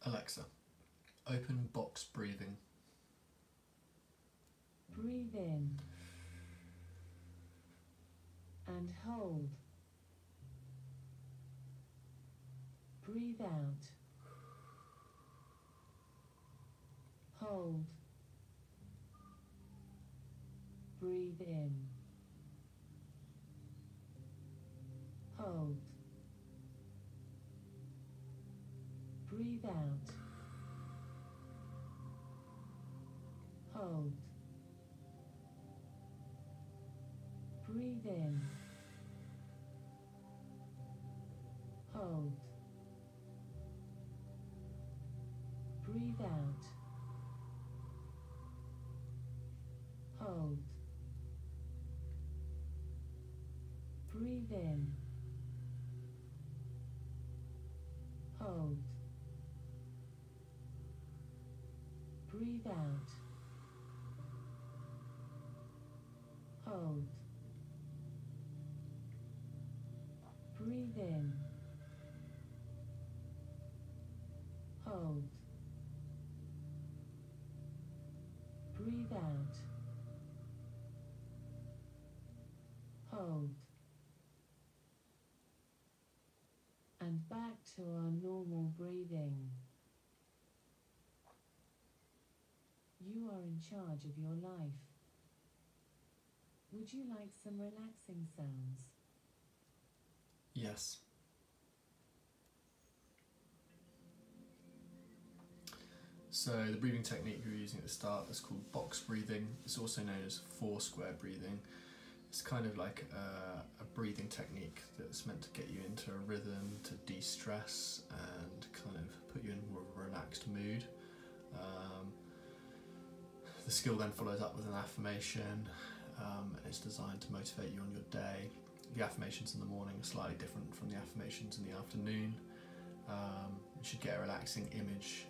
Alexa, open box breathing. Breathe in and hold. Breathe out. Hold. Breathe in. Hold. Breathe out. Hold. Breathe in. Hold. Breathe out. Hold. Breathe in. Hold. Breathe out. Hold. Breathe in. Hold. Breathe out. Hold. And back to our normal breathing. You are in charge of your life. Would you like some relaxing sounds? Yes. So the breathing technique we were using at the start is called box breathing. It's also known as 4 square breathing. It's kind of like a breathing technique that's meant to get you into a rhythm, to de-stress and kind of put you in more of a relaxed mood. The skill then follows up with an affirmation, and it's designed to motivate you on your day. The affirmations in the morning are slightly different from the affirmations in the afternoon. You should get a relaxing image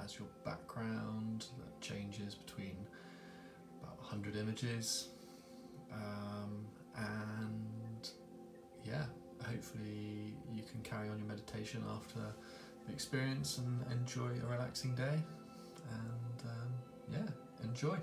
as your background that changes between about 100 images. And yeah, hopefully you can carry on your meditation after the experience and enjoy a relaxing day. And yeah, enjoy.